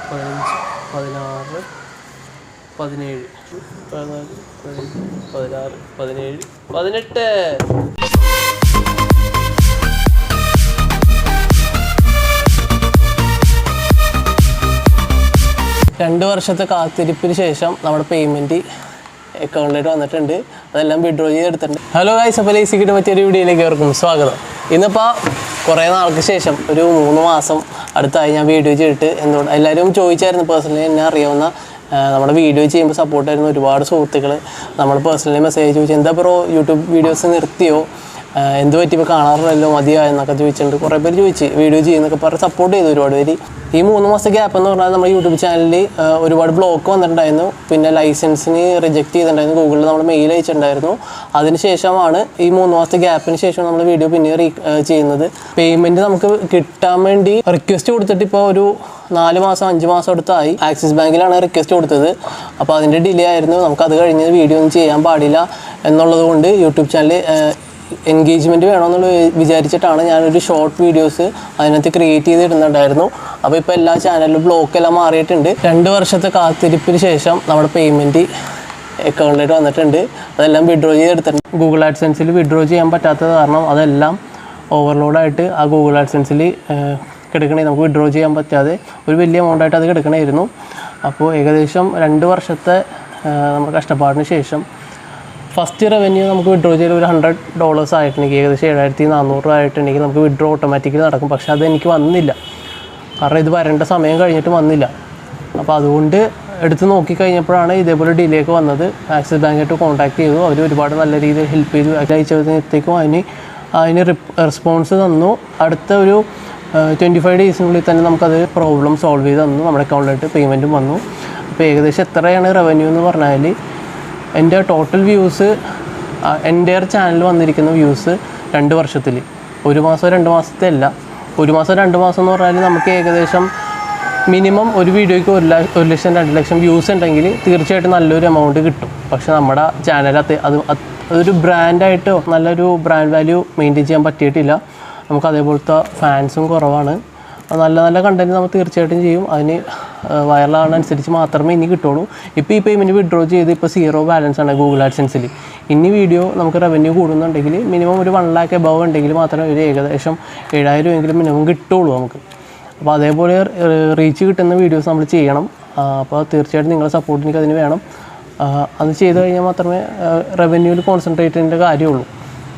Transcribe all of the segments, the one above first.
15, 16, 17, 18. 2 വർഷത്തെ കാത്തിരിപ്പിന് ശേഷം നമ്മുടെ പേയ്മെൻറ്റ് അക്കൗണ്ടിലേക്ക് വന്നിട്ടുണ്ട്. അതെല്ലാം വിഡ്രോ ചെയ്തെടുത്തിട്ടുണ്ട്. ഹലോ ഗൈസ്, അപ്പോൾ ലേസിക്കിഡ് പറ്റിയൊരു വീഡിയോയിലേക്ക് ഏവർക്കും സ്വാഗതം. ഇന്നിപ്പോൾ കുറേ നാൾക്ക് ശേഷം ഒരു 3 മാസം അടുത്തായി ഞാൻ വീഡിയോ ചെയ്തിട്ട്. എന്തുകൊണ്ട് എല്ലാവരും ചോദിച്ചായിരുന്നു, പേഴ്സണലി എന്നെ അറിയാവുന്ന നമ്മുടെ വീഡിയോ ചെയ്യുമ്പോൾ സപ്പോർട്ടായിരുന്ന ഒരുപാട് സുഹൃത്തുക്കൾ നമ്മൾ പേഴ്സണലി മെസ്സേജ് ചോദിച്ചു, എന്താ ബ്രോ യൂട്യൂബ് വീഡിയോസ് നിർത്തിയോ, എന്ത് പറ്റി ഇപ്പോൾ കാണാറില്ലല്ലോ, മതിയോ എന്നൊക്കെ ചോദിച്ചിട്ടുണ്ട്. കുറേ പേര് ചോദിച്ച് വീഡിയോ ചെയ്യുന്നൊക്കെ പറഞ്ഞ് സപ്പോർട്ട് ചെയ്തു ഒരുപാട് പേര്. ഈ 3 മാസത്തെ ഗ്യാപ്പ് എന്ന് പറഞ്ഞാൽ നമ്മുടെ യൂട്യൂബ് ചാനലിൽ ഒരുപാട് ബ്ലോക്ക് വന്നിട്ടുണ്ടായിരുന്നു. പിന്നെ ലൈസൻസിന് റിജക്റ്റ് ചെയ്തിട്ടുണ്ടായിരുന്നു. ഗൂഗിളിൽ നമ്മൾ മെയിൽ അയച്ചിട്ടുണ്ടായിരുന്നു. അതിനുശേഷമാണ് ഈ 3 മാസത്തെ ഗ്യാപ്പിന് ശേഷം നമ്മൾ വീഡിയോ പിന്നെ ചെയ്യുന്നത്. പേയ്മെൻറ്റ് നമുക്ക് കിട്ടാൻ വേണ്ടി റിക്വസ്റ്റ് കൊടുത്തിട്ട് ഇപ്പോൾ ഒരു 4 മാസം 5 മാസം അടുത്തായി. ആക്സിസ് ബാങ്കിലാണ് റിക്വസ്റ്റ് കൊടുത്തത്. അപ്പോൾ അതിൻ്റെ ഡിലേ ആയിരുന്നു. നമുക്കത് കഴിഞ്ഞ് വീഡിയോ ഒന്നും ചെയ്യാൻ പാടില്ല എന്നുള്ളത് കൊണ്ട് യൂട്യൂബ് ചാനൽ എൻഗേജ്മെൻറ്റ് വേണമെന്നുള്ള വിചാരിച്ചിട്ടാണ് ഞാനൊരു ഷോർട്ട് വീഡിയോസ് അതിനകത്ത് ക്രിയേറ്റ് ചെയ്തിടുന്നുണ്ടായിരുന്നു. അപ്പോൾ ഇപ്പോൾ എല്ലാ ചാനലിലും ബ്ലോക്കെല്ലാം മാറിയിട്ടുണ്ട്. 2 വർഷത്തെ കാത്തിരിപ്പിന് ശേഷം നമ്മുടെ പേയ്മെൻറ്റ് അക്കൗണ്ടിലേക്ക് വന്നിട്ടുണ്ട്. അതെല്ലാം വിഡ്രോ ചെയ്തെടുത്തിട്ടുണ്ട്. ഗൂഗിൾ ആഡ്സെൻസിൽ വിഡ്രോ ചെയ്യാൻ പറ്റാത്തത് കാരണം അതെല്ലാം ഓവർലോഡായിട്ട് ആ ഗൂഗിൾ ആഡ്സെൻസിൽ കിടക്കണേ, നമുക്ക് വിഡ്രോ ചെയ്യാൻ പറ്റാതെ ഒരു വലിയ എമൗണ്ടായിട്ട് അത് കിടക്കണമായിരുന്നു. അപ്പോൾ ഏകദേശം 2 വർഷത്തെ നമ്മുടെ കഷ്ടപ്പാടിന് ശേഷം ഫസ്റ്റ് റവന്യൂ നമുക്ക് വിഡ്രോ ചെയ്ത് ഒരു $100 ആയിട്ടുണ്ടെങ്കിൽ ഏകദേശം 7400 ആയിട്ടുണ്ടെങ്കിൽ നമുക്ക് വിഡ്രോ ഓട്ടോമാറ്റിക്കലി നടക്കും. പക്ഷേ അതെനിക്ക് വന്നില്ല, കാരണം ഇത് വരേണ്ട സമയം കഴിഞ്ഞിട്ട് വന്നില്ല. അപ്പോൾ അതുകൊണ്ട് എടുത്ത് നോക്കിക്കഴിഞ്ഞപ്പോഴാണ് ഇതേപോലെ ഡിലേ ഒക്കെ വന്നത്. ആക്സിസ് ബാങ്കായിട്ട് കോൺടാക്ട് ചെയ്തു. അവർ ഒരുപാട് നല്ല രീതിയിൽ ഹെൽപ്പ് ചെയ്തു. അയച്ചപ്പോഴത്തേക്കും അതിന് റെസ്പോൺസ് തന്നു. അടുത്ത ഒരു 25 ഡേയ്സിനുള്ളിൽ തന്നെ നമുക്കത് പ്രോബ്ലം സോൾവ് ചെയ്ത് തന്നു. നമ്മുടെ അക്കൗണ്ടിലായിട്ട് പേയ്മെൻറ്റും വന്നു. അപ്പോൾ ഏകദേശം എത്രയാണ് റവന്യൂ എന്ന് പറഞ്ഞാൽ, എൻ്റെ ടോട്ടൽ വ്യൂസ് എൻ്റെ ചാനലിൽ വന്നിരിക്കുന്ന വ്യൂസ് 2 വർഷത്തിൽ 1 മാസം 2 മാസത്തെ അല്ല, 1 മാസം 2 മാസം എന്ന് പറഞ്ഞാൽ നമുക്ക് ഏകദേശം മിനിമം ഒരു വീഡിയോയ്ക്ക് 1 ലക്ഷം 2 ലക്ഷം വ്യൂസ് ഉണ്ടെങ്കിൽ തീർച്ചയായിട്ടും നല്ലൊരു എമൗണ്ട് കിട്ടും. പക്ഷെ നമ്മുടെ ചാനലകത്ത് അതൊരു ബ്രാൻഡായിട്ടോ നല്ലൊരു ബ്രാൻഡ് വാല്യൂ മെയിൻറ്റെയിൻ ചെയ്യാൻ പറ്റിയിട്ടില്ല. നമുക്ക് അതേപോലത്തെ ഫാൻസും കുറവാണ്. നല്ല നല്ല കണ്ടൻറ്റ് നമ്മൾ തീർച്ചയായിട്ടും ചെയ്യും. അതിന് വൈറലാകുന്നതനുസരിച്ച് മാത്രമേ ഇനി കിട്ടുള്ളൂ. ഇപ്പോൾ ഈ പേയ്മെൻറ്റ് വിഡ്രോ ചെയ്ത് ഇപ്പോൾ 0 ബാലൻസ് ആണ് ഗൂഗിൾ ആഡ്സെൻസിൽ. ഇനി വീഡിയോ നമുക്ക് റവന്യൂ കൂടുന്നുണ്ടെങ്കിൽ മിനിമം ഒരു 1 lakh എബവ് ഉണ്ടെങ്കിൽ മാത്രമേ ഒരു ഏകദേശം 7000 എങ്കിലും മിനിമം കിട്ടുള്ളൂ നമുക്ക്. അപ്പോൾ അതേപോലെ റീച്ച് കിട്ടുന്ന വീഡിയോസ് നമ്മൾ ചെയ്യണം. അപ്പോൾ തീർച്ചയായിട്ടും നിങ്ങളുടെ സപ്പോർട്ട് എനിക്ക് അതിന് വേണം. അത് ചെയ്ത് കഴിഞ്ഞാൽ മാത്രമേ റവന്യൂവിൽ കോൺസെൻട്രേറ്റ് ചെയ്യേണ്ട കാര്യമുള്ളൂ.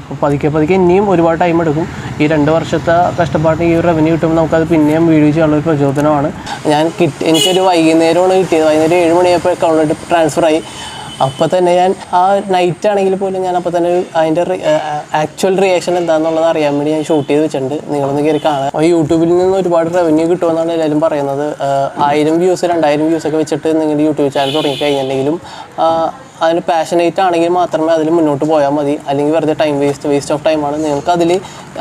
അപ്പോൾ പതുക്കെ ഇനിയും ഒരുപാട് ടൈം എടുക്കും. ഈ 2 വർഷത്തെ കഷ്ടപ്പാടിന് ഈ ഒരു റവന്യൂ കിട്ടുമ്പോൾ നമുക്കത് പിന്നെയും വീഡിയോ ചെയ്യാനുള്ളൊരു പ്രചോദനമാണ്. എനിക്കൊരു വൈകുന്നേരമാണ് കിട്ടിയത്. വൈകുന്നേരം 7 മണിയായപ്പോൾ അക്കൗണ്ടിലോട്ട് ട്രാൻസ്ഫറായി. അപ്പോൾ തന്നെ ഞാൻ ആ നൈറ്റ് ആണെങ്കിൽ പോലും ഞാൻ അപ്പോൾ തന്നെ അതിൻ്റെ ആക്ച്വൽ റിയാക്ഷൻ എന്താണെന്നുള്ളത് അറിയാൻ വേണ്ടി ഞാൻ ഷൂട്ട് ചെയ്ത് വെച്ചിട്ടുണ്ട്. നിങ്ങളൊന്ന് കയറി കാണാം. അപ്പോൾ യൂട്യൂബിൽ നിന്ന് ഒരുപാട് റവന്യൂ കിട്ടുമെന്നാണ് എല്ലാവരും പറയുന്നത്. 1000 വ്യൂസ് 2000 വ്യൂസൊക്കെ വെച്ചിട്ട് നിങ്ങളുടെ യൂട്യൂബ് ചാനൽ തുടങ്ങിക്കഴിഞ്ഞിട്ടുണ്ടെങ്കിലും അതിന് പാഷനേറ്റ് ആണെങ്കിൽ മാത്രമേ അതിൽ മുന്നോട്ട് പോയാൽ മതി. അല്ലെങ്കിൽ വെറുതെ വേസ്റ്റ് ഓഫ് ടൈമാണ്. നിങ്ങൾക്ക് അതിൽ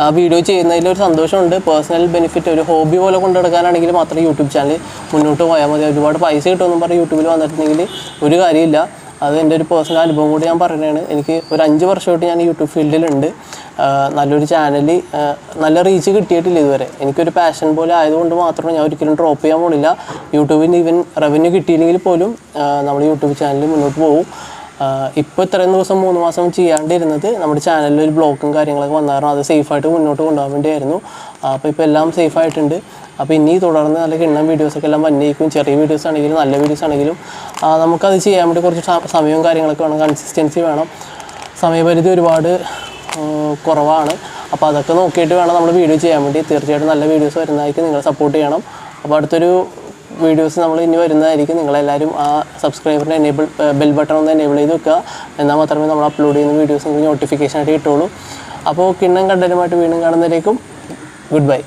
ആ വീഡിയോ ചെയ്യുന്നതിലൊരു സന്തോഷമുണ്ട്. പേഴ്സണൽ ബെനിഫിറ്റ് ഒരു ഹോബി പോലെ കൊണ്ടെടുക്കാനാണെങ്കിൽ മാത്രമേ യൂട്യൂബ് ചാനൽ മുന്നോട്ട് പോയാൽ മതി. ഒരുപാട് പൈസ കിട്ടുമെന്നും പറഞ്ഞ് യൂട്യൂബിൽ വന്നിട്ടുണ്ടെങ്കിൽ ഒരു കാര്യമില്ല. അത് എൻ്റെ ഒരു പേഴ്സണൽ അനുഭവം കൂടി ഞാൻ പറയുന്നതാണ്. എനിക്ക് ഒരു 5 വർഷമായിട്ട് ഞാൻ യൂട്യൂബ് ഫീൽഡിലുണ്ട്. നല്ലൊരു ചാനൽ നല്ല റീച്ച് കിട്ടിയിട്ടില്ല ഇതുവരെ. എനിക്കൊരു പാഷൻ പോലെ ആയതുകൊണ്ട് മാത്രമേ ഞാൻ ഒരിക്കലും ഡ്രോപ്പ് ചെയ്യാൻ പോണില്ല. യൂട്യൂബിന് ഈവൻ റവന്യൂ കിട്ടിയില്ലെങ്കിൽ പോലും നമ്മൾ യൂട്യൂബ് ചാനലിൽ മുന്നോട്ട് പോകും. ഇപ്പോൾ ഇത്രയും ദിവസം 3 മാസം ചെയ്യാണ്ടിരുന്നത് നമ്മുടെ ചാനലിൽ ഒരു ബ്ലോക്കും കാര്യങ്ങളൊക്കെ വന്നായിരുന്നു. അത് സേഫായിട്ട് മുന്നോട്ട് കൊണ്ടുപോകാൻ വേണ്ടിയായിരുന്നു. അപ്പോൾ ഇപ്പോൾ എല്ലാം സേഫായിട്ടുണ്ട്. അപ്പോൾ ഇനി തുടർന്ന് നല്ല കിണ്ണം വീഡിയോസൊക്കെ എല്ലാം വന്നേക്കും. ചെറിയ വീഡിയോസ് ആണെങ്കിലും നല്ല വീഡിയോസ് ആണെങ്കിലും നമുക്കത് ചെയ്യാൻ വേണ്ടി കുറച്ച് സമയവും കാര്യങ്ങളൊക്കെ വേണം, കൺസിസ്റ്റൻസി വേണം. സമയപരിധി ഒരുപാട് കുറവാണ്. അപ്പോൾ അതൊക്കെ നോക്കിയിട്ട് വേണം നമ്മൾ വീഡിയോ ചെയ്യാൻ വേണ്ടി. തീർച്ചയായിട്ടും നല്ല വീഡിയോസ് വരുന്നതായിരിക്കും. നിങ്ങൾ സപ്പോർട്ട് ചെയ്യണം. അപ്പോൾ അടുത്തൊരു വീഡിയോസ് നമ്മൾ ഇനി വരുന്നതായിരിക്കും. നിങ്ങളെല്ലാവരും ആ സബ്സ്ക്രൈബറിൻ്റെ ബെൽ ബട്ടൺ ഒന്ന് എനേബിൾ ചെയ്ത് വെക്കുക. എന്നാൽ മാത്രമേ നമ്മൾ അപ്ലോഡ് ചെയ്യുന്ന വീഡിയോസ് നിങ്ങൾക്ക് നോട്ടിഫിക്കേഷൻ ആയിട്ട് കിട്ടുള്ളൂ. അപ്പോൾ കിണ്ണം കണ്ടന്റുമായിട്ട് വീണ്ടും കാണുന്നതിലേക്കും ഗുഡ് ബൈ.